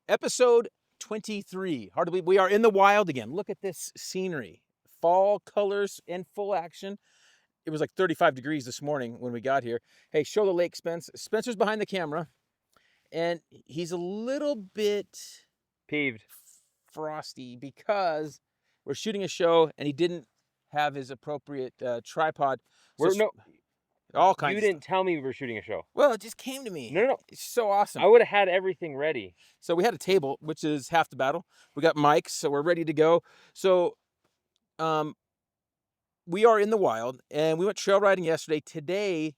Episode 23. Hard to believe we are in the wild again. Look at this scenery. Fall colors in full action. It was like 35 degrees this morning when we got here. Hey, show the lake, Spence. Spencer's behind the camera, and he's a little bit peeved, frosty because we're shooting a show and he didn't have his appropriate tripod. All kinds. You didn't tell me we were shooting a show. Well, it just came to me. No. It's so awesome. I would have had everything ready. So we had a table, which is half the battle. We got mics, so we're ready to go. So we are in the wild, and we went trail riding yesterday. Today,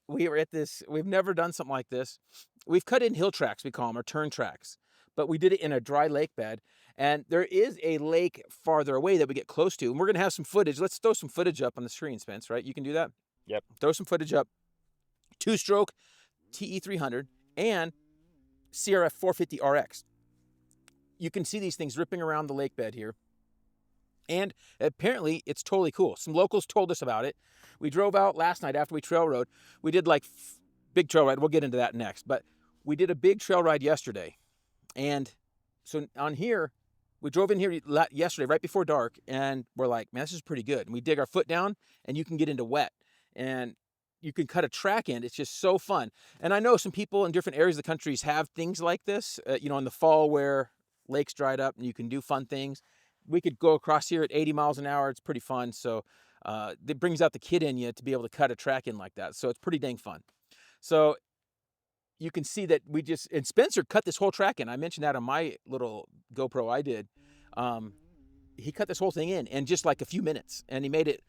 we were at this. We've never done something like this. We've cut in hill tracks, we call them, or turn tracks. But we did it in a dry lake bed. And there is a lake farther away that we get close to. And we're going to have some footage. Let's throw some footage up on the screen, Spence, right? You can do that? Yep. Throw some footage up. 2-stroke TE300 and CRF 450 RX. You can see these things ripping around the lake bed here. And apparently it's totally cool. Some locals told us about it. We drove out last night after we trail rode. We did like big trail ride. We'll get into that next. But we did a big trail ride yesterday. And so on here, we drove in here yesterday right before dark. And we're like, man, this is pretty good. And we dig our foot down and you can get into wet. And you can cut a track in. It's just so fun. And I know some people in different areas of the country have things like this, in the fall where lakes dried up and you can do fun things. We could go across here at 80 miles an hour. It's pretty fun. So it brings out the kid in you to be able to cut a track in like that. So it's pretty dang fun. So you can see that and Spencer cut this whole track in. I mentioned that on my little GoPro I did. He cut this whole thing in just like a few minutes, and he made it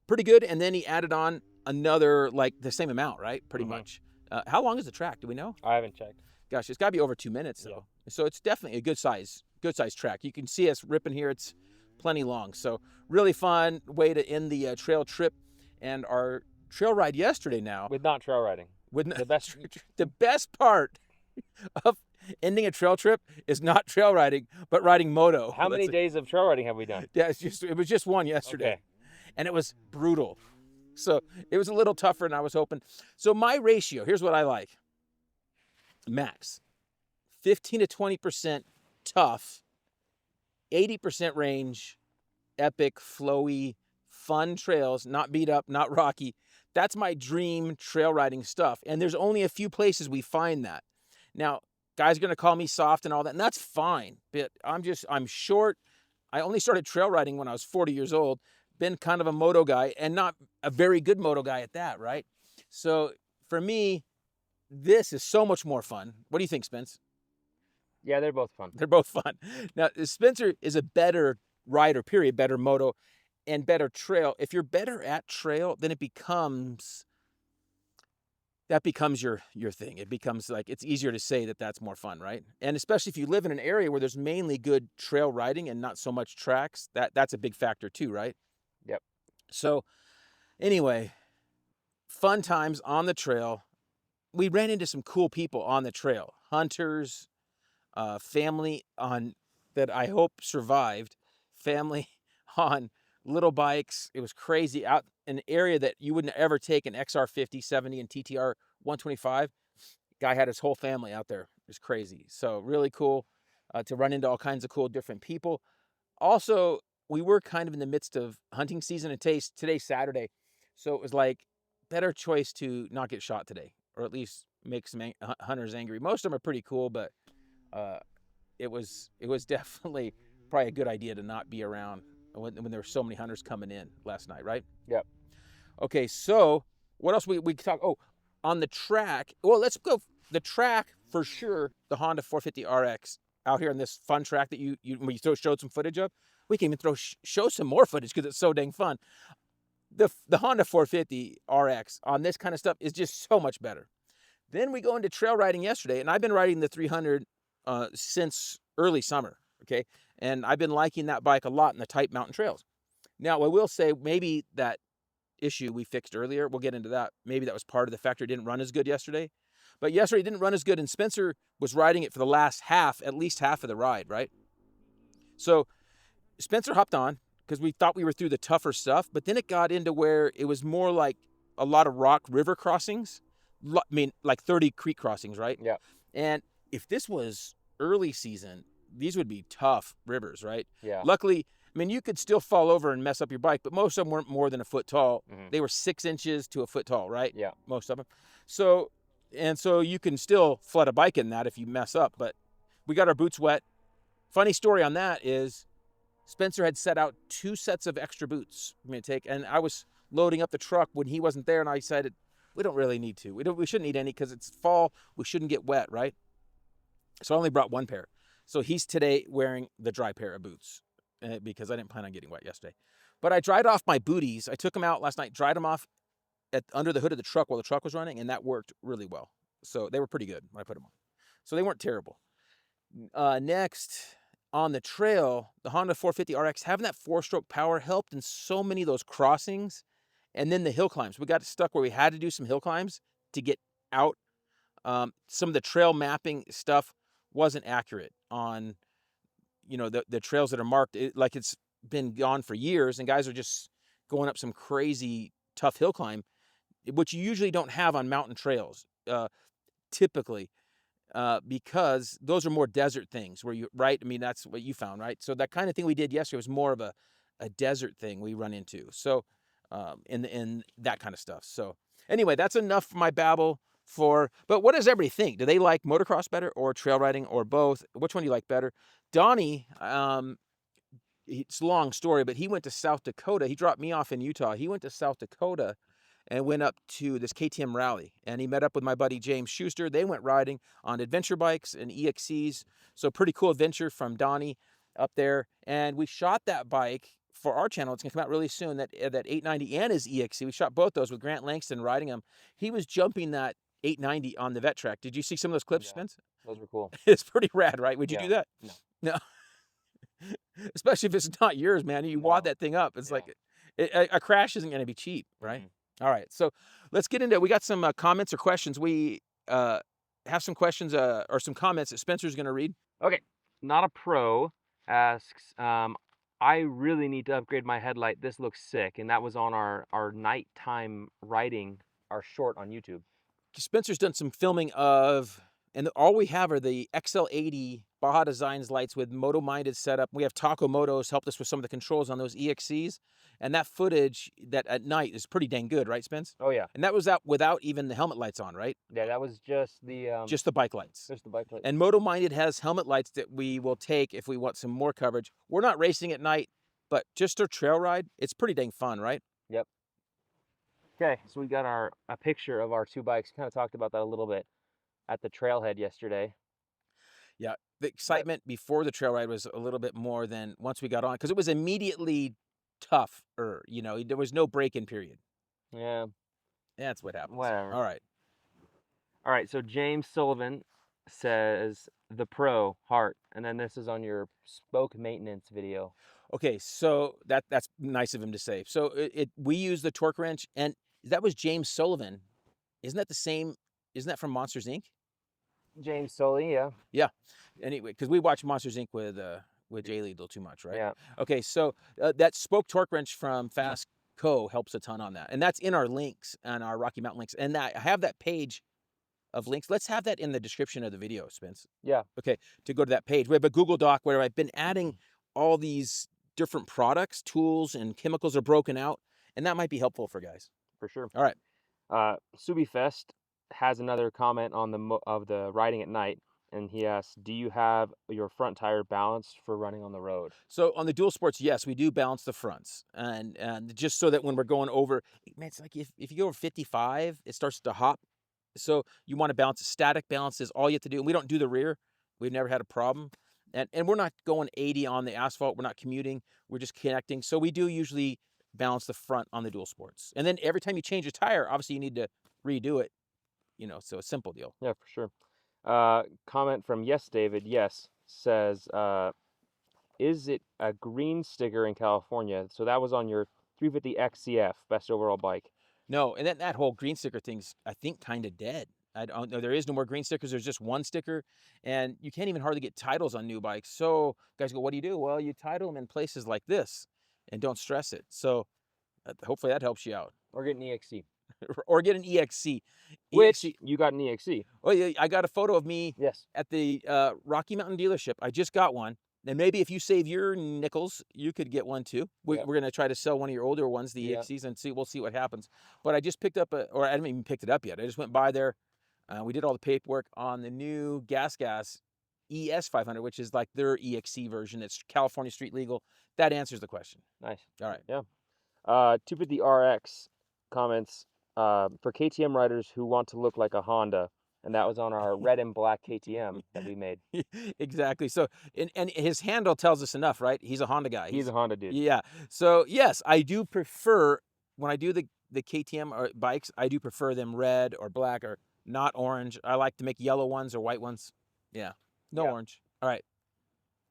pretty good. And then he added on another, like the same amount, right? Pretty much. How long is the track? Do we know? I haven't checked. Gosh, it's got to be over 2 minutes though. Yeah. So it's definitely a good size track. You can see us ripping here. It's plenty long. So really fun way to end the trail trip and our trail ride yesterday now. With not trail riding. The best part of ending a trail trip is not trail riding, but riding moto. How many days of trail riding have we done? Yeah, it was just one yesterday. Okay. And it was brutal. So it was a little tougher than I was hoping. So my ratio, here's what I like. Max, 15 to 20% tough, 80% range, epic, flowy, fun trails, not beat up, not rocky. That's my dream trail riding stuff. And there's only a few places we find that. Now, guys are going to call me soft and all that, and that's fine. But I'm short. I only started trail riding when I was 40 years old. Been kind of a moto guy, and not a very good moto guy at that, right? So for me, this is so much more fun. What do you think, Spence? Yeah, they're both fun. They're both fun. Now, Spencer is a better rider, period, better moto, and better trail. If you're better at trail, then that becomes your thing. It becomes like, it's easier to say that that's more fun, right? And especially if you live in an area where there's mainly good trail riding and not so much tracks, that's a big factor too, right? Yep. So anyway, fun times on the trail. We ran into some cool people on the trail, hunters, family that I hope survived, family on little bikes. It was crazy out in an area that you wouldn't ever take an XR50, 70 and TTR 125. Guy had his whole family out there. It was crazy. So really cool to run into all kinds of cool different people. Also, we were kind of in the midst of hunting season, and today's Saturday. So it was like better choice to not get shot today, or at least make some hunters angry. Most of them are pretty cool, but it was definitely probably a good idea to not be around when there were so many hunters coming in last night, right? Yep. Okay, so what else we talk? Oh, on the track. Well, let's go the track for sure. The Honda 450 RX out here on this fun track that you showed some footage of. We can even show some more footage because it's so dang fun. The Honda 450 RX on this kind of stuff is just so much better. Then we go into trail riding yesterday, and I've been riding the 300 since early summer, okay? And I've been liking that bike a lot in the tight mountain trails. Now, I will say maybe that issue we fixed earlier, we'll get into that. Maybe that was part of the factor. It didn't run as good yesterday. But yesterday it didn't run as good, and Spencer was riding it for the last at least half of the ride, right? So Spencer hopped on because we thought we were through the tougher stuff, but then it got into where it was more like a lot of rock river crossings. I mean, like 30 creek crossings, right? Yeah. And if this was early season, these would be tough rivers, right? Yeah. Luckily, I mean, you could still fall over and mess up your bike, but most of them weren't more than a foot tall. Mhm. They were 6 inches to a foot tall, right? Yeah. Most of them. So you can still flood a bike in that if you mess up, but we got our boots wet. Funny story on that is Spencer had set out 2 sets of extra boots for me to take, and I was loading up the truck when he wasn't there, and I decided we don't really need to. We shouldn't need any because it's fall. We shouldn't get wet, right? So I only brought 1 pair. So he's today wearing the dry pair of boots because I didn't plan on getting wet yesterday. But I dried off my booties. I took them out last night, dried them off under the hood of the truck while the truck was running, and that worked really well. So they were pretty good when I put them on. So they weren't terrible. Next, on the trail, the Honda 450 RX, having that 4-stroke power helped in so many of those crossings. And then the hill climbs. We got stuck where we had to do some hill climbs to get out. Some of the trail mapping stuff wasn't accurate on, the trails that are marked. Like it's been gone for years, and guys are just going up some crazy tough hill climb, which you usually don't have on mountain trails, typically, because those are more desert things where right? I mean, that's what you found, right? So that kind of thing we did yesterday was more of a desert thing we run into. So, in that kind of stuff. So anyway, that's enough for my babble but what does everybody think? Do they like motocross better or trail riding or both? Which one do you like better? Donnie, it's a long story, but he went to South Dakota. He dropped me off in Utah. He went to South Dakota and went up to this KTM rally. And he met up with my buddy James Schuster. They went riding on adventure bikes and EXCs. So pretty cool adventure from Donnie up there. And we shot that bike for our channel. It's going to come out really soon, that 890 and his EXC. We shot both those with Grant Langston riding them. He was jumping that 890 on the vet track. Did you see some of those clips, Yeah. Spence? Those were cool. It's pretty rad, right? Would you do that? No. Especially if it's not yours, man. You wad that thing up. It's like a crash isn't going to be cheap, right? Mm-hmm. All right. So let's get into it. We got some comments or questions. We have some questions or some comments that Spencer's going to read. Okay. Not a Pro asks, I really need to upgrade my headlight. This looks sick. And that was on our nighttime riding, our short on YouTube. Spencer's done some filming of, and all we have are the XL80 Baja Designs lights with Moto-minded setup. We have Taco Motos helped us with some of the controls on those EXCs. And that footage that at night is pretty dang good, right, Spence? Oh, yeah. And that was out without even the helmet lights on, right? Yeah, that was just the... just the bike lights. Just the bike lights. And Moto-minded has helmet lights that we will take if we want some more coverage. We're not racing at night, but just a trail ride, it's pretty dang fun, right? Yep. Okay, so we got a picture of our 2 bikes. Kind of talked about that a little bit at the trailhead yesterday. Yeah, the excitement before the trail ride was a little bit more than once we got on, because it was immediately tougher. There was no break-in period. Yeah. That's what happens. Whatever. All right. So James Sullivan says, the Pro, heart. And then this is on your spoke maintenance video. Okay, so that's nice of him to say. So we use the torque wrench, and that was James Sullivan. Isn't that the same? Isn't that from Monsters Inc.? James Sully, yeah. Yeah. Anyway, because we watch Monsters Inc. with Jay Liedl too much, right? Yeah. Okay, so that spoke torque wrench from Fast Co. helps a ton on that, and that's in our links and our Rocky Mountain links, and I have that page of links. Let's have that in the description of the video, Spence. Yeah. Okay, to go to that page. We have a Google Doc where I've been adding all these different products, tools, and chemicals are broken out, and that might be helpful for guys. For sure. All right. Subifest has another comment on the riding at night, and he asks, do you have your front tire balanced for running on the road? So on the dual sports, yes, we do balance the fronts, and just so that when we're going over, man, it's like if you go over 55, it starts to hop. So you want to balance. Static balance is all you have to do, and we don't do the rear. We've never had a problem. And we're not going 80 on the asphalt. We're not commuting. We're just connecting. So we do usually balance the front on the dual sports. And then every time you change a tire, obviously you need to redo it. So a simple deal. Yeah, for sure. Comment from Yes David, yes, says, is it a green sticker in California? So that was on your 350 XCF, best overall bike. No, and that whole green sticker thing's, I think, kind of dead. I don't know. There is no more green stickers. There's just one sticker, and you can't even hardly get titles on new bikes. So guys go, what do? Well, you title them in places like this and don't stress it. So hopefully that helps you out. Or get an EXC. or get an EXC. Which EXC. you got an EXC. Oh yeah, I got a photo of me Yes. at the Rocky Mountain dealership. I just got one. And maybe if you save your nickels, you could get one too. We're Yep. going to try to sell one of your older ones, the Yeah. EXCs, and we'll see what happens. But I just picked up or I haven't even picked it up yet. I just went by there. We did all the paperwork on the new Gas ES 500, which is like their EXC version. It's California street legal. That answers the question. Nice. All right. Yeah. 250 RX comments for KTM riders who want to look like a Honda, and that was on our red and black KTM that we made. Exactly. So, and his handle tells us enough, right? He's a Honda guy. He's a Honda dude. Yeah. So yes, I do prefer when I do the KTM or bikes, I do prefer them red or black or not orange. I like to make yellow ones or white ones. Yeah. No Yeah. orange. All right.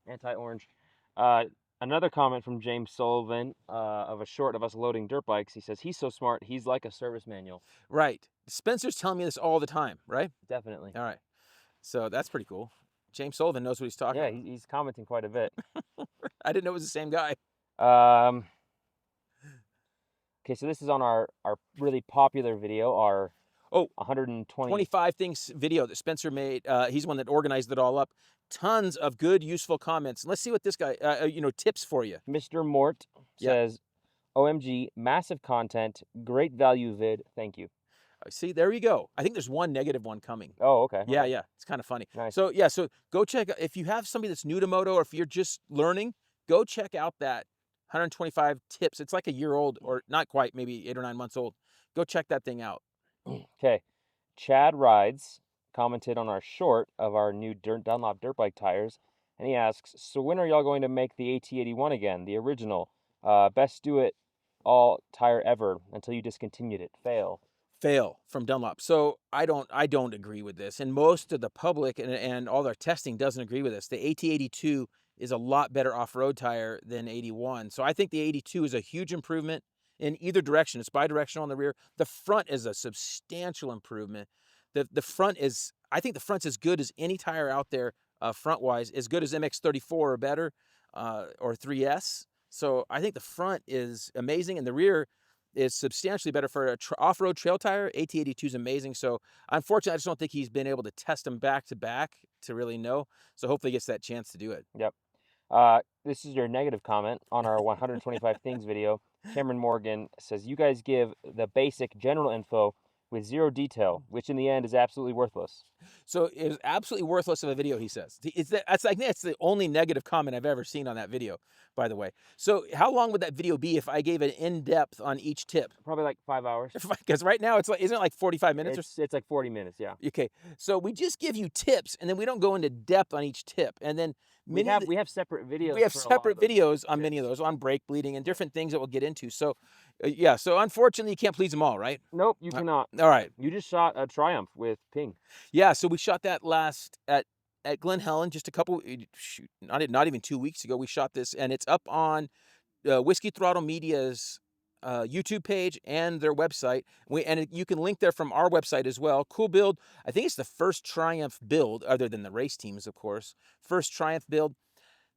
Anti-orange. Another comment from James Sullivan of a short of us loading dirt bikes. He says he's so smart, he's like a service manual. Right. Spencer's telling me this all the time, right? Definitely. All right. So that's pretty cool. James Sullivan knows what he's talking Yeah, about. he's commenting quite a bit. I didn't know it was the same guy. Okay, so this is on our really popular video, our 125 things video that Spencer made. He's the one that organized it all up. Tons of good, useful comments. Let's see what this guy, tips for you. Mr. Mort says, OMG, massive content, great value vid, thank you. See, there you go. I think there's one negative one coming. Oh, okay. Yeah, okay. yeah. It's kind of funny. Nice. So, yeah, so go check, if you have somebody that's new to moto or if you're just learning, go check out that 125 tips. It's like a year old or not quite, maybe 8 or 9 months old. Go check that thing out. Okay. Chad Rides commented on our short of our new Dunlop dirt bike tires, and he asks, so when are y'all going to make the AT81 again, the original? Best do it all tire ever until you discontinued it. Fail from Dunlop. So I don't agree with this, and most of the public and all their testing doesn't agree with this. The AT82 is a lot better off-road tire than 81. So I think the 82 is a huge improvement in either direction. It's bi-directional on the rear. The front is a substantial improvement. The front is, I think the front's as good as any tire out there front-wise, as good as MX-34 or better, or 3S. So I think the front is amazing, and the rear is substantially better for an off-road trail tire. AT82 is amazing. So unfortunately, I just don't think he's been able to test them back to back to really know. So hopefully he gets that chance to do it. Yep. This is your negative comment on our 125 things video. Cameron Morgan says, you guys give the basic general info with zero detail, which in the end is absolutely worthless. So it was absolutely worthless of a video, he says. That's the only negative comment I've ever seen on that video, by the way. So how long would that video be if I gave an in-depth on each tip? Probably like 5 hours. Because right now it's like, isn't it like 45 minutes? It's like 40 minutes, yeah. Okay, so we just give you tips, and then we don't go into depth on each tip. And then we have separate videos. We have separate videos on many of those, on brake bleeding and different things that we'll get into. So, yeah. So unfortunately, you can't please them all, right? Nope, you cannot. All right. You just shot a Triumph with Ping. Yeah. So we shot that last at Glen Helen, just a couple, not even 2 weeks ago. We shot this, and it's up on Whiskey Throttle Media's YouTube page and their website. You can link there from our website as well. Cool build. I think it's the first Triumph build, other than the race teams, of course. First Triumph build.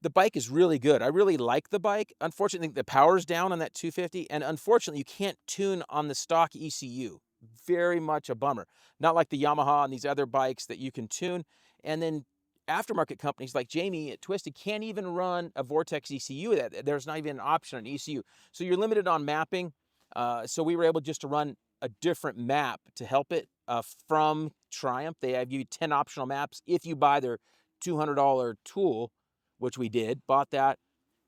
The bike is really good. I really like the bike. Unfortunately, the power's down on that 250, and unfortunately, you can't tune on the stock ECU. Very much a bummer. Not like the Yamaha and these other bikes that you can tune. And then aftermarket companies like Jamie at Twisted can't even run a Vortex ECU. There's not even an option on ECU. So you're limited on mapping. So we were able just to run a different map to help it from Triumph. They have you 10 optional maps if you buy their $200 tool, which we did, bought that,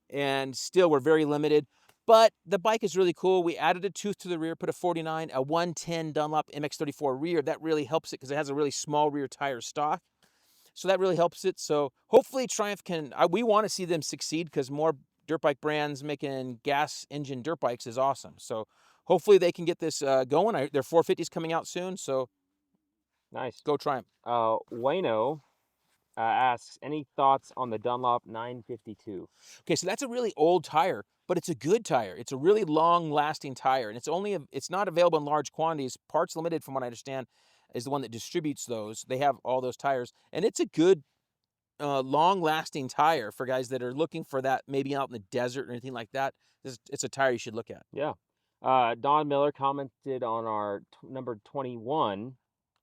and still we're very limited. But the bike is really cool. We added a tooth to the rear, put a 49, a 110 Dunlop MX-34 rear. That really helps it because it has a really small rear tire stock. So that really helps it. So hopefully Triumph we want to see them succeed because more dirt bike brands making gas engine dirt bikes is awesome. So hopefully they can get this going. Their 450 is coming out soon. So nice. Go Triumph. Wayno asks, any thoughts on the Dunlop 952? Okay, so that's a really old tire, but it's a good tire. It's a really long-lasting tire, and it's not available in large quantities. Parts Limited, from what I understand, is the one that distributes those. They have all those tires, and it's a good, long-lasting tire for guys that are looking for that, maybe out in the desert or anything like that. It's a tire you should look at. Yeah. Don Miller commented on our number 21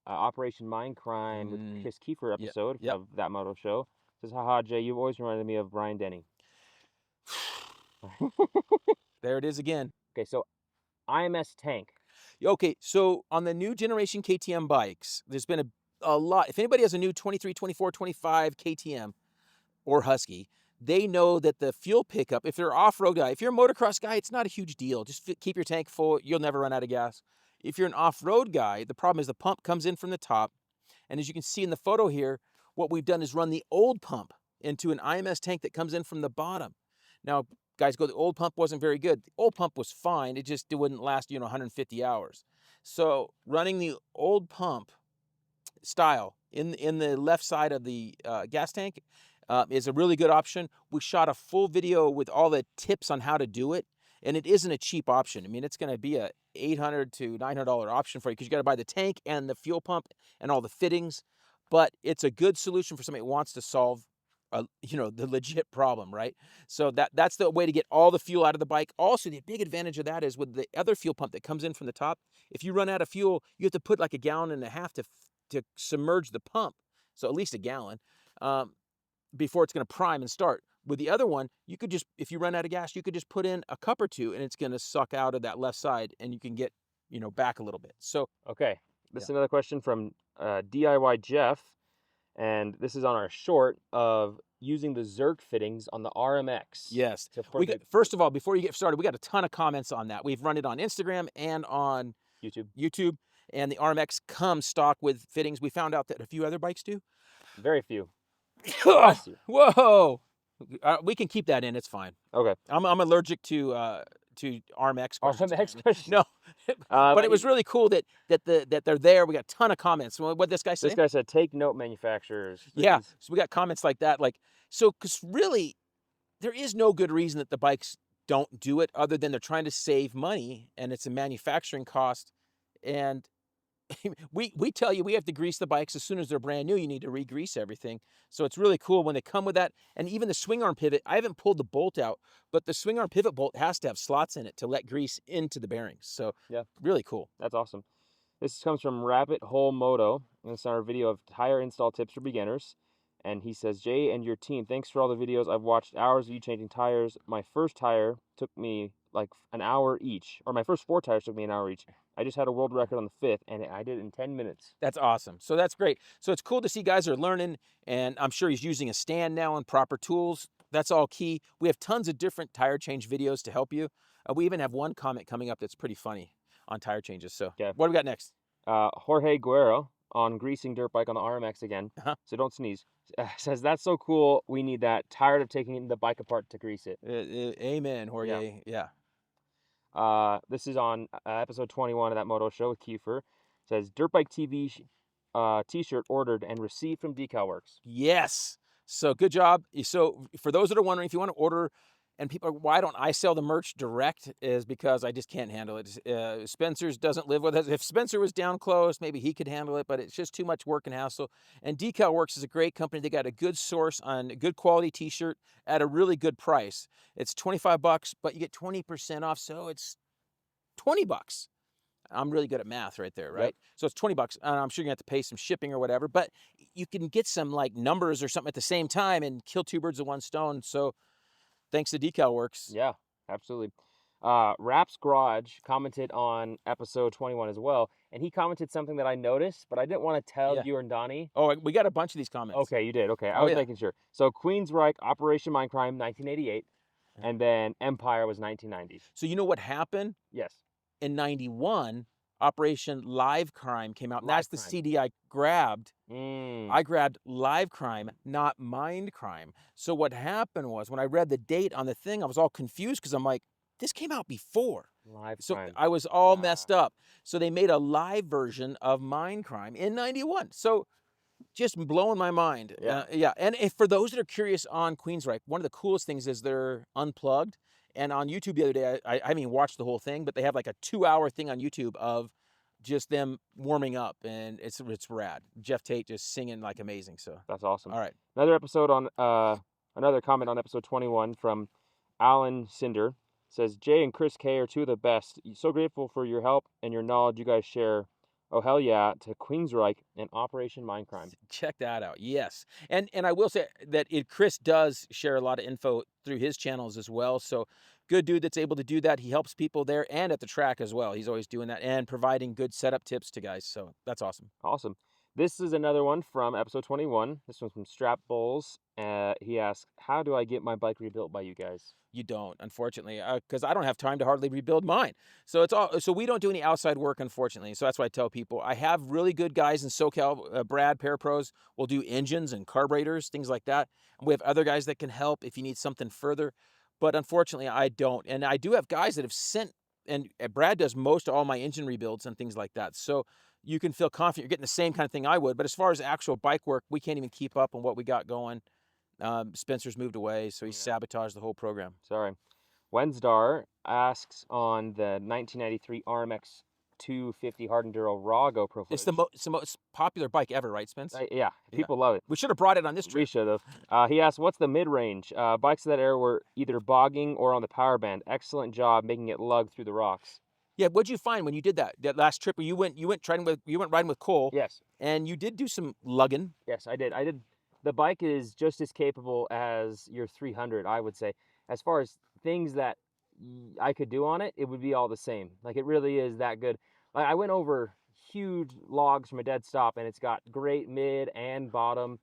Operation Mindcrime with Chris Kiefer Yep. episode Yep. of That Moto Show. Says, haha, Jay, you've always reminded me of Brian Denny. There it is again. Okay, so IMS tank. Okay, so on the new generation KTM bikes, there's been a lot. If anybody has a new 23, 24, 25 KTM or Husky, they know that the fuel pickup, if you're an off-road guy, if you're a motocross guy, it's not a huge deal. Just keep your tank full. You'll never run out of gas. If you're an off-road guy, the problem is the pump comes in from the top. And as you can see in the photo here, what we've done is run the old pump into an IMS tank that comes in from the bottom. Now, guys go, the old pump wasn't very good. The old pump was fine. It wouldn't last, 150 hours. So running the old pump style in the left side of the gas tank is a really good option. We shot a full video with all the tips on how to do it, and it isn't a cheap option. I mean, it's going to be a $800 to $900 option for you because you got to buy the tank and the fuel pump and all the fittings. But it's a good solution for somebody who wants to solve the legit problem, right? So that's the way to get all the fuel out of the bike. Also, the big advantage of that is with the other fuel pump that comes in from the top, if you run out of fuel, you have to put like 1.5 gallons to submerge the pump. So at least 1 gallon before it's going to prime and start. With the other one, you could just, if you run out of gas, you could just put in a cup or two and it's going to suck out of that left side and you can get, back a little bit. So, okay, this is another question from DIY Jeff. And this is on our short of using the Zerk fittings on the RMX. Yes. First of all, before you get started, we got a ton of comments on that. We've run it on Instagram and on YouTube. And the RMX comes stock with fittings. We found out that a few other bikes do. Very few. Whoa. We can keep that in. It's fine. Okay. I'm allergic to RMX questions. RMX questions? No. But it was really cool that they're there. We got a ton of comments. What did this guy say? This guy said, take note, manufacturers. Yeah. So we got comments like that. Because really, there is no good reason that the bikes don't do it other than they're trying to save money and it's a manufacturing cost. And we tell you we have to grease the bikes as soon as they're brand new. You need to re-grease everything. So it's really cool when they come with that. And even the swing arm pivot, I haven't pulled the bolt out, but the swing arm pivot bolt has to have slots in it to let grease into the bearings. So yeah, really cool. That's awesome. This comes from Rabbit Hole Moto. And it's our video of tire install tips for beginners. And he says, Jay and your team, thanks for all the videos. I've watched hours of you changing tires. My first tire took me like an hour each, or my first 4 tires took me an hour each. I just had a world record on the 5th, and I did it in 10 minutes. That's awesome. So that's great. So it's cool to see guys are learning, and I'm sure he's using a stand now and proper tools. That's all key. We have tons of different tire change videos to help you. We even have one comment coming up that's pretty funny on tire changes. So what do we got next? Jorge Guerrero on greasing dirt bike on the RMX again. So don't sneeze. Says, that's so cool. We need that. Tired of taking the bike apart to grease it. Amen, Jorge. Yeah. This is on episode 21 of That Moto Show with Kiefer. Says, Dirt Bike TV t-shirt ordered and received from Decal Works. Yes. So good job. So for those that are wondering, if you want to order, and people are, why don't I sell the merch direct, is because I just can't handle it. Spencer's doesn't live with us. If Spencer was down close, maybe he could handle it, but it's just too much work and hassle. And Decal Works is a great company. They got a good source on a good quality t-shirt at a really good price. It's $25, but you get 20% off, so it's $20. I'm really good at math right there, right? Yep. So it's $20. And I'm sure you're gonna have to pay some shipping or whatever, but you can get some like numbers or something at the same time and kill 2 birds with 1 stone. So thanks to Decal Works. Yeah, absolutely. Rap's Garage commented on episode 21 as well, and he commented something that I noticed, but I didn't want to tell you and Donnie. Oh, we got a bunch of these comments. Okay, you did. Okay, I was making sure. So Queensryche, Operation Mindcrime, 1988, and then Empire was 1990. So you know what happened? Yes. In 91, Operation Live Crime came out. And that's the CD I grabbed. I grabbed Live Crime, not Mind Crime. So what happened was when I read the date on the thing, I was all confused because I'm like, this came out before. Live so Crime. I was all messed up. So they made a live version of Mind Crime in 91. So just blowing my mind. Yeah. And if, for those that are curious on Queensryche, one of the coolest things is they're unplugged. And on YouTube the other day, I haven't even watched the whole thing, but they have like a 2-hour thing on YouTube of just them warming up, and it's rad. Jeff Tate just singing like amazing. So that's awesome. All right. Another episode on another comment on episode 21 from Alan Cinder. says, Jay and Chris K are two of the best. So grateful for your help and your knowledge you guys share. Oh, hell yeah, to Queensryche and Operation Mindcrime. Check that out. Yes. And I will say that Chris does share a lot of info through his channels as well. So good dude that's able to do that. He helps people there and at the track as well. He's always doing that and providing good setup tips to guys. So that's awesome. Awesome. This is another one from episode 21. This one's from Strap Bulls. He asks, how do I get my bike rebuilt by you guys? You don't, unfortunately, because I don't have time to hardly rebuild mine. So it's all. So we don't do any outside work, unfortunately. So that's why I tell people I have really good guys in SoCal. Brad, Parapros, will do engines and carburetors, things like that. And we have other guys that can help if you need something further. But unfortunately, I don't. And I do have guys that have sent. And Brad does most of all my engine rebuilds and things like that. So you can feel confident you're getting the same kind of thing I would. But as far as actual bike work, we can't even keep up on what we got going. Spencer's moved away, so he sabotaged the whole program. Sorry. Wensdar asks on the 1993 RMX 250 Hard Enduro Raw GoPro footage. It's the most popular bike ever, right, Spence? Yeah, people love it. We should have brought it on this trip. We should have. He asked, what's the mid-range? Bikes of that era were either bogging or on the power band. Excellent job making it lug through the rocks. Yeah, what'd you find when you did that last trip? Where you went riding with Cole. Yes. And you did do some lugging. Yes, I did. The bike is just as capable as your 300, I would say. As far as things that I could do on it, it would be all the same. Like, it really is that good. I went over huge logs from a dead stop, and it's got great mid and bottom.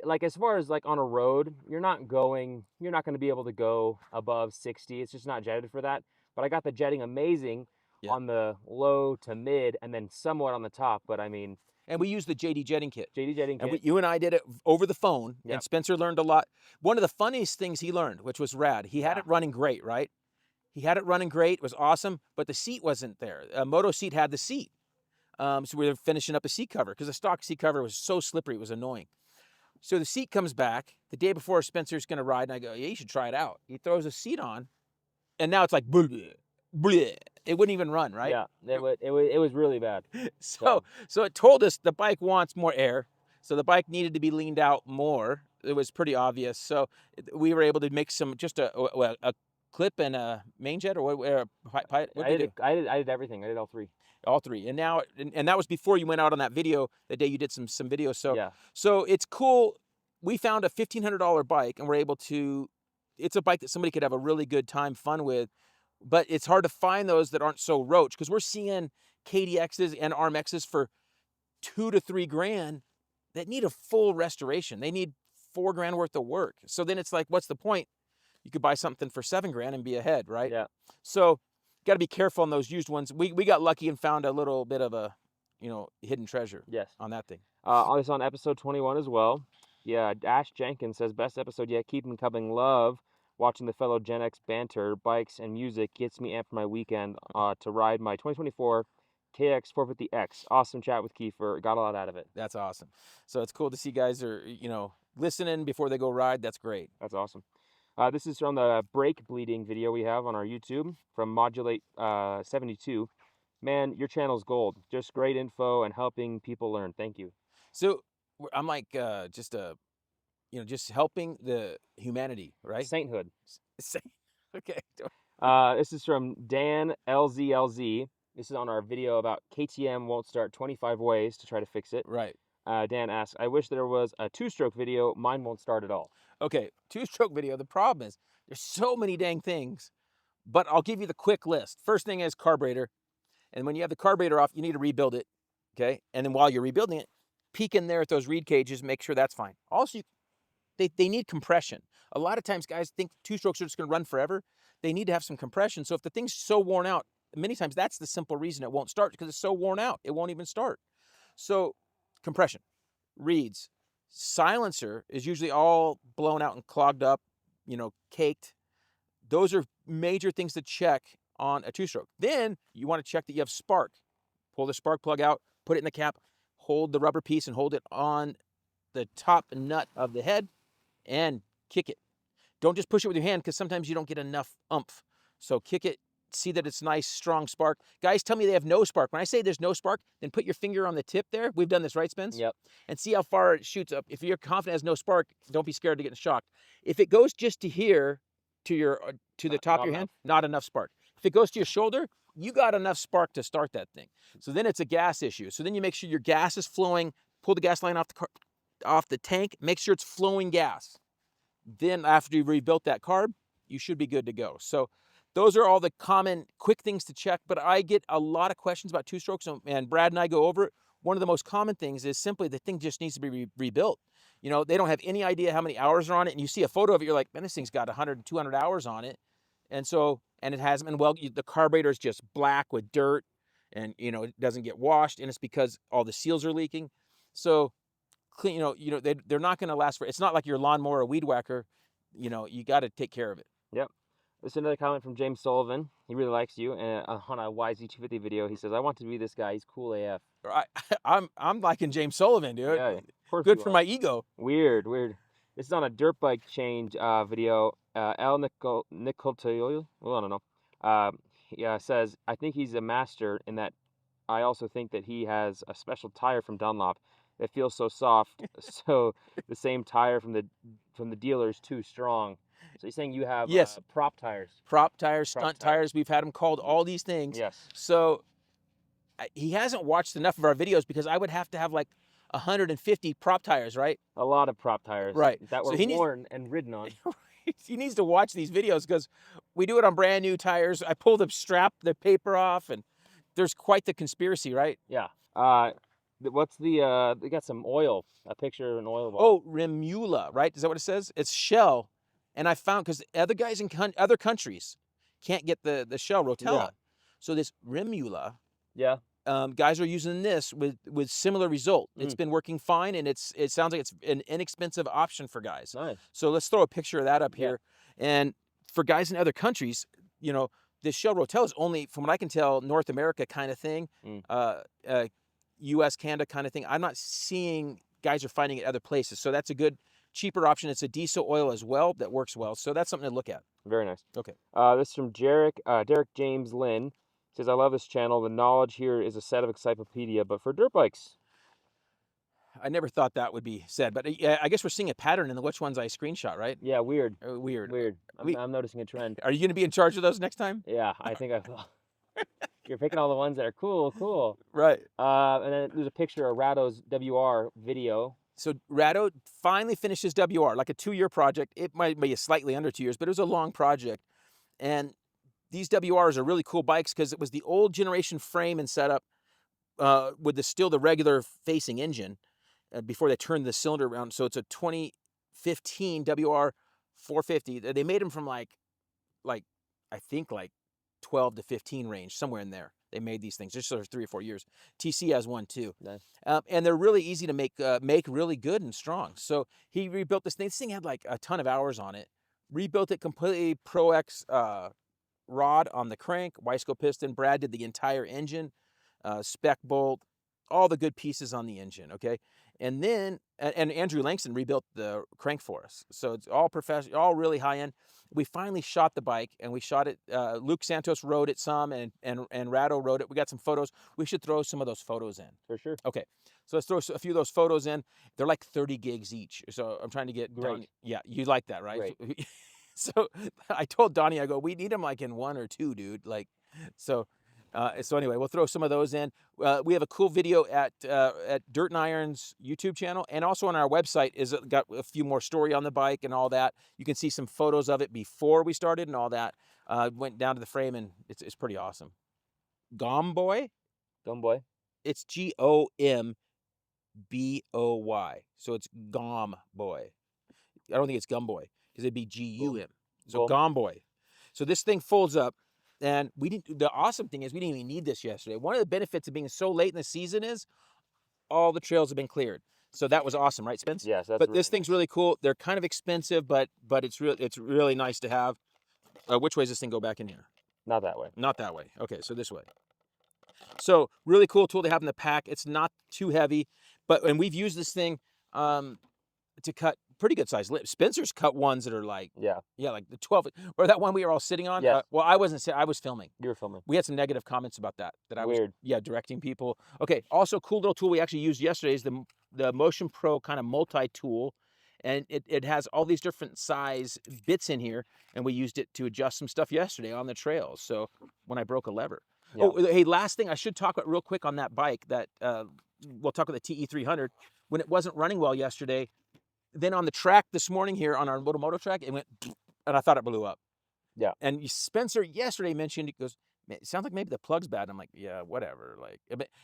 Like, as far as like on a road, you're not going to be able to go above 60. It's just not jetted for that. But I got the jetting amazing on the low to mid, and then somewhat on the top. But I mean. And we used the JD jetting kit. And you and I did it over the phone, Yep. and Spencer learned a lot. One of the funniest things he learned, which was rad, he had it running great, right? He had it running great. It was awesome, but the seat wasn't there. A moto seat had the seat. So we were finishing up the seat cover because the stock seat cover was so slippery, it was annoying. So the seat comes back the day before Spencer's going to ride, and I go, yeah, you should try it out. He throws a seat on, and now it's like, bleh, bleh. It wouldn't even run, right? Yeah, it was really bad. So it told us the bike wants more air. So the bike needed to be leaned out more. It was pretty obvious. So we were able to make just a clip and a main jet, or what did you do? I did everything. I did all three. All three. And now, and that was before you went out on that video, the day you did some videos. So, yeah. So it's cool. We found a $1,500 bike, and we're able to, it's a bike that somebody could have a really good time, fun with. But it's hard to find those that aren't so roach, because we're seeing KDXs and RMXs for $2 to $3 grand that need a full restoration. They need $4 grand worth of work. So then it's like, what's the point? You could buy something for $7 grand and be ahead, right? Yeah. So got to be careful on those used ones. We got lucky and found a little bit of a, hidden treasure. Yes. On that thing. It's on episode 21 as well. Yeah. Ash Jenkins says, best episode yet. Keep them coming. Love watching the fellow Gen X banter, bikes, and music gets me amped for my weekend to ride my 2024 KX 450X. Awesome chat with Kiefer. Got a lot out of it. That's awesome. So it's cool to see guys are, listening before they go ride. That's great. That's awesome. This is from the brake bleeding video we have on our YouTube from Modulate 72. Man, your channel's gold. Just great info and helping people learn. Thank you. So I'm like just helping the humanity, right? Sainthood. Okay. This is from Dan LZLZ. This is on our video about KTM won't start 25 ways to try to fix it. Right. Dan asks, I wish there was a two-stroke video. Mine won't start at all. Okay, two-stroke video. The problem is there's so many dang things, but I'll give you the quick list. First thing is carburetor. And when you have the carburetor off, you need to rebuild it, okay? And then while you're rebuilding it, peek in there at those reed cages, make sure that's fine. Also, they need compression. A lot of times guys think two-strokes are just going to run forever. They need to have some compression. So if the thing's so worn out, many times that's the simple reason it won't start, because it's so worn out, it won't even start. So compression, reeds, silencer is usually all blown out and clogged up, caked. Those are major things to check on a two-stroke. Then you want to check that you have spark. Pull the spark plug out, put it in the cap, hold the rubber piece and hold it on the top nut of the head and kick it. Don't just push it with your hand, because sometimes you don't get enough oomph. So kick it, see that it's nice, strong spark. Guys tell me they have no spark. When I say there's no spark, then put your finger on the tip there. We've done this, right, Spence? Yep. And see how far it shoots up. If you're confident it has no spark, don't be scared to get shocked. If it goes just to here, to your to the top of your hand, not enough spark. If it goes to your shoulder, you got enough spark to start that thing. So then it's a gas issue. So then you make sure your gas is flowing. Pull the gas line off the tank. Make sure it's flowing gas. Then after you've rebuilt that carb, you should be good to go. So those are all the common quick things to check. But I get a lot of questions about two-strokes, and Brad and I go over it. One of the most common things is simply the thing just needs to be rebuilt. You know, they don't have any idea how many hours are on it, and you see a photo of it, you're like, man, this thing's got 100, 200 hours on it. And so, and it hasn't been, well, the carburetor is just black with dirt, and, you know, it doesn't get washed, and it's because all the seals are leaking. So, clean, they're not going to last for, it's not like your lawnmower or weed whacker. You know, you got to take care of it. Yep. This is another comment from James Sullivan. He really likes you, and on a YZ250 video, he says, "I want to be this guy. He's cool AF." I'm liking James Sullivan, dude. Yeah, of course. Good for my ego. Weird. This is on a dirt bike change video. Al Nicoltoyo, well, I don't know. He says, "I think he's a master in that. I also think that he has a special tire from Dunlop that feels so soft. So the same tire from the dealer is too strong." So you're saying you have prop tires? Prop tires, stunt tires. We've had them called all these things. Yes. So he hasn't watched enough of our videos because I would have to have like 150 prop tires, right? A lot of prop tires. Right. That were worn and ridden on. He needs to watch these videos because we do it on brand new tires. I pull the paper off, and there's quite the conspiracy, right? Yeah. What's they got some oil, a picture of an oil ball. Oh, Remula, right? Is that what it says? It's Shell. And I found, because other guys in other countries can't get the Shell Rotella. Yeah. So this Remula, yeah, guys are using this with similar result. It's been working fine, and it sounds like it's an inexpensive option for guys. Nice. So let's throw a picture of that up here. And for guys in other countries, you know, this Shell Rotella is only, from what I can tell, North America kind of thing, U.S., Canada kind of thing. I'm not seeing guys are finding it other places. So that's a good, cheaper option. It's a diesel oil as well that works well. So that's something to look at. Very nice. Okay. This is from Derek James Lynn. He says, "I love this channel. The knowledge here is a set of encyclopedia, but for dirt bikes." I never thought that would be said, but I guess we're seeing a pattern in which ones I screenshot, right? Yeah, weird. Weird. I'm noticing a trend. Are you going to be in charge of those next time? Yeah, I think I will. You're picking all the ones that are cool. Right. And then there's a picture of Rado's WR video. So Rado finally finished his WR, like a 2-year project. It might be slightly under 2 years, but it was a long project. And these WRs are really cool bikes because it was the old generation frame and setup with still the regular facing engine before they turned the cylinder around. So it's a 2015 WR 450. They made them from like I think 12 to 15 range, somewhere in there. They made these things just for 3 or 4 years. TC has one too. Nice. And they're really easy to make really good and strong. So he rebuilt this thing. This thing had like a ton of hours on it. Rebuilt it completely, Pro X rod on the crank, Wiseco piston. Brad did the entire engine, spec bolt, all the good pieces on the engine, okay? And then, and Andrew Langston rebuilt the crank for us. So it's all professional, all really high end. We finally shot the bike, and we shot it. Luke Santos rode it some, and Rado rode it. We got some photos. We should throw some of those photos in. For sure. Okay, so let's throw a few of those photos in. They're like 30 gigs each. So I'm trying to get Donnie. Yeah, you like that, right? Great. So I told Donnie, I go, we need them like in 1 or 2, dude. Like, so anyway, we'll throw some of those in. We have a cool video at Dirt and Iron's YouTube channel, and also on our website got a few more story on the bike and all that. You can see some photos of it before we started and all that. Went down to the frame, and it's pretty awesome. Gomboy? It's Gomboy. So it's Gomboy. I don't think it's Gumboy, because it'd be Gum. So Gomboy. So this thing folds up. And the awesome thing is we didn't even need this yesterday. One of the benefits of being so late in the season is all the trails have been cleared. So that was awesome, right, Spence? Yes, that's But this thing's really cool. They're kind of expensive, but it's really nice to have. Which way does this thing go back in here? Not that way. Not that way. Okay, so this way. So really cool tool to have in the pack. It's not too heavy, and we've used this thing to cut pretty good size lips. Spencer's cut ones that are like like the 12, or that one we were all sitting on. Yes. Well, I wasn't. I was filming. You were filming. We had some negative comments about that. I was directing people. Okay. Also, cool little tool we actually used yesterday is the Motion Pro kind of multi tool, and it has all these different size bits in here, and we used it to adjust some stuff yesterday on the trails. So when I broke a lever. Yeah. Oh, hey, last thing I should talk about real quick on that bike that we'll talk about the TE300. When it wasn't running well yesterday, then on the track this morning here on our Moto track, it went, and I thought it blew up. Yeah. And Spencer yesterday mentioned, he goes, "Man, it sounds like maybe the plug's bad." I'm like, yeah, whatever. Like,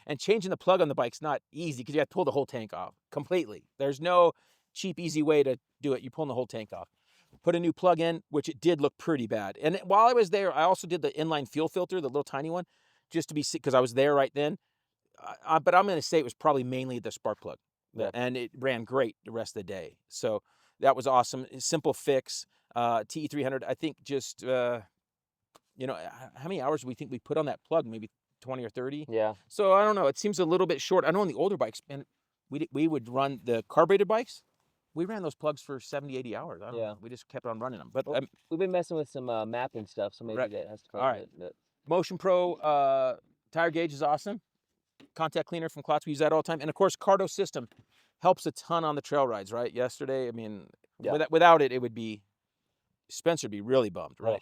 and changing the plug on the bike's not easy because you have to pull the whole tank off completely. There's no cheap, easy way to do it. You pull the whole tank off. Put a new plug in, which it did look pretty bad. And while I was there, I also did the inline fuel filter, the little tiny one, just to be sick because I was there right then. But I'm going to say it was probably mainly the spark plug. Yeah. And it ran great the rest of the day. So that was awesome. Simple fix. TE300, I think just, how many hours do we think we put on that plug? Maybe 20 or 30? Yeah. So I don't know. It seems a little bit short. I know on the older bikes, and we would run the carbureted bikes. We ran those plugs for 70, 80 hours. I don't know. We just kept on running them. But Well, we've been messing with some mapping stuff, so maybe Right. that has to All right. Motion Pro tire gauge is awesome. Contact cleaner from Klotz, we use that all the time. And of course, Cardo system helps a ton on the trail rides, right? Yesterday, I mean, without it, it would be, Spencer would be really bummed, right?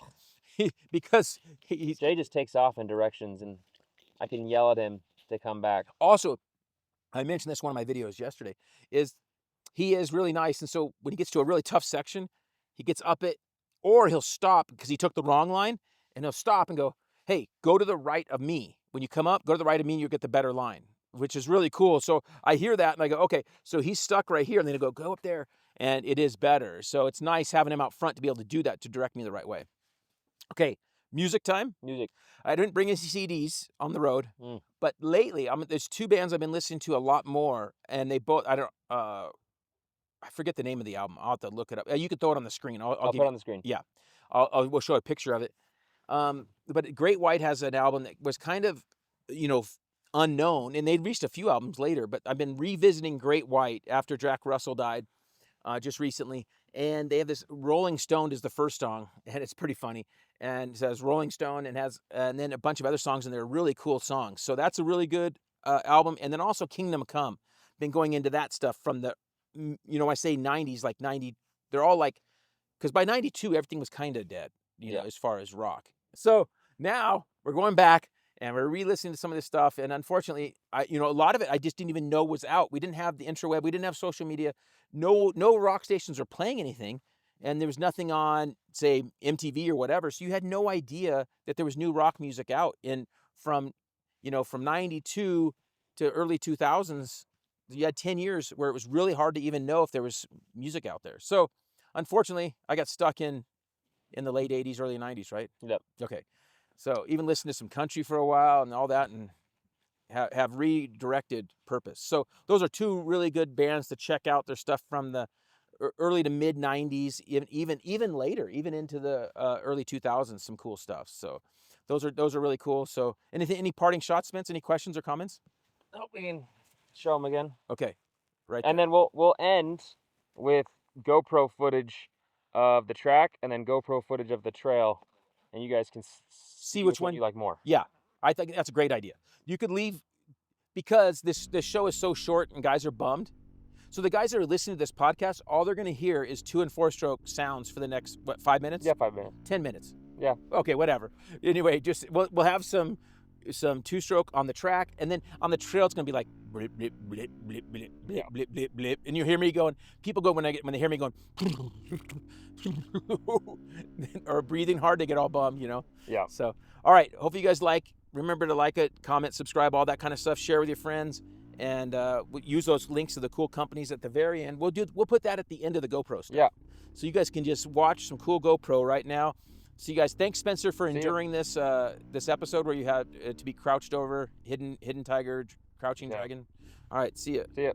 Because Jay just takes off in directions, and I can yell at him to come back. Also, I mentioned this in one of my videos yesterday, is he is really nice. And so when he gets to a really tough section, he gets up it, or he'll stop because he took the wrong line, and he'll stop and go, "Hey, go to the right of me. When you come up, go to the right of me and you'll get the better line," which is really cool. So I hear that and I go, okay, so he's stuck right here. And then I go up there, and it is better. So it's nice having him out front to be able to do that, to direct me the right way. Okay, music time. Music. I didn't bring any CDs on the road, but lately, there's two bands I've been listening to a lot more, and they both, I forget the name of the album. I'll have to look it up. You can throw it on the screen. I'll put it on the screen. Yeah, we'll show a picture of it. But Great White has an album that was kind of, unknown, and they'd reached a few albums later, but I've been revisiting Great White after Jack Russell died just recently, and they have this Rolling Stone is the first song, and it's pretty funny, and it says Rolling Stone, and then a bunch of other songs, and they're really cool songs. So that's a really good album. And then also Kingdom Come. Been going into that stuff from the, I say 90s, like 90, they're all like, because by 92, everything was kind of dead, as far as rock. So now we're going back and we're re-listening to some of this stuff. And unfortunately, a lot of it I just didn't even know was out. We didn't have the interweb. We didn't have social media. No rock stations were playing anything. And there was nothing on, say, MTV or whatever. So you had no idea that there was new rock music out from 92 to early 2000s. You had 10 years where it was really hard to even know if there was music out there. So unfortunately, I got stuck in the late 80s, early 90s, right? Yep. Okay. So even listened to some country for a while and all that, and have redirected purpose. So those are two really good bands to check out. Their stuff from the early to mid 90s, even later, even into the early 2000s, some cool stuff. So those are really cool. So any parting shots, Spence? Any questions or comments? Oh, we can show them again. Okay. Right. And then we'll end with GoPro footage of the track, and then GoPro footage of the trail, and you guys can see which one you like more. Yeah, I think that's a great idea. You could leave, because this show is so short and guys are bummed. So the guys that are listening to this podcast, all they're going to hear is 2- and 4-stroke sounds for the next 5 minutes? Yeah, 5 minutes. 10 minutes. Yeah. Okay, whatever. Anyway, just we'll have some 2-stroke on the track, and then on the trail it's going to be like blip blip blip blip blip blip blip blip blip, and you hear me going. People go when they hear me going or breathing hard, they get all bummed, Yeah. So all right, hopefully you guys remember to like it, comment, subscribe, all that kind of stuff, share with your friends, and use those links to the cool companies at the very end. We'll put that at the end of the GoPro stuff. Yeah. So you guys can just watch some cool GoPro right now. See you guys. Thanks, Spencer, for enduring this episode where you had to be crouched over, hidden tiger, crouching dragon. All right, see ya. See ya.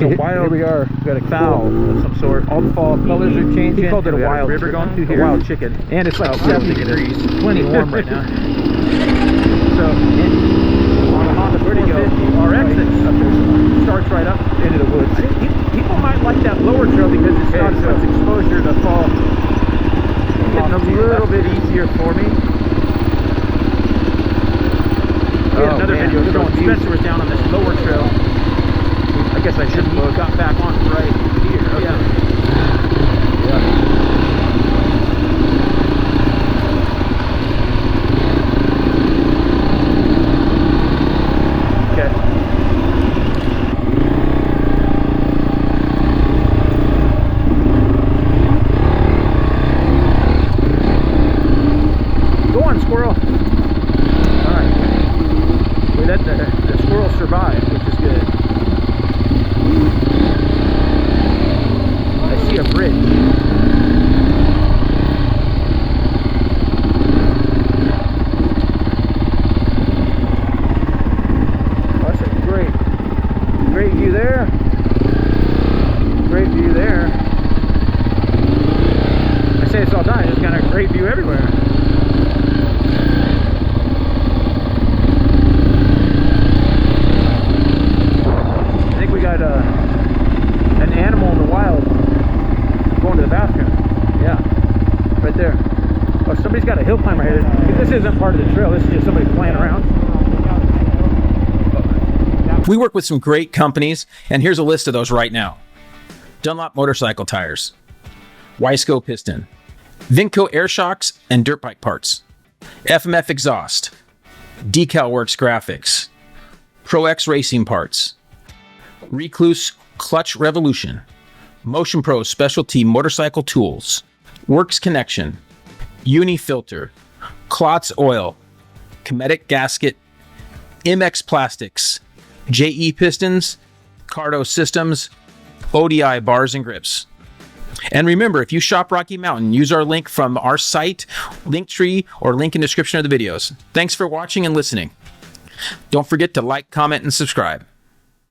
a wild. Here we are. We got a fowl of some sort. All the fall colors are changing. He called it a wild river going through here. A wild chicken. And it's like 70 degrees. Plenty warm right now. So on a Honda 450 RX that starts right up into the woods. People might like that lower trail because it's not as much exposure to fall. Getting a little bit easier for me. We had another video showing Spencer was down on this lower trail. I guess I shouldn't have got back on right here. Okay. Yeah. We work with some great companies, and here's a list of those right now. Dunlop Motorcycle Tires, Wiseco Piston, Vinco Air Shocks and Dirt Bike Parts, FMF Exhaust, Decal Works Graphics, Pro X Racing Parts, Recluse Clutch Revolution, Motion Pro Specialty Motorcycle Tools, Works Connection, Uni Filter, Klotz Oil, Cometic Gasket, MX Plastics, JE Pistons, Cardo Systems, ODI Bars and Grips. And remember, if you shop Rocky Mountain, use our link from our site, Linktree, or link in description of the videos. Thanks for watching and listening. Don't forget to like, comment, and subscribe.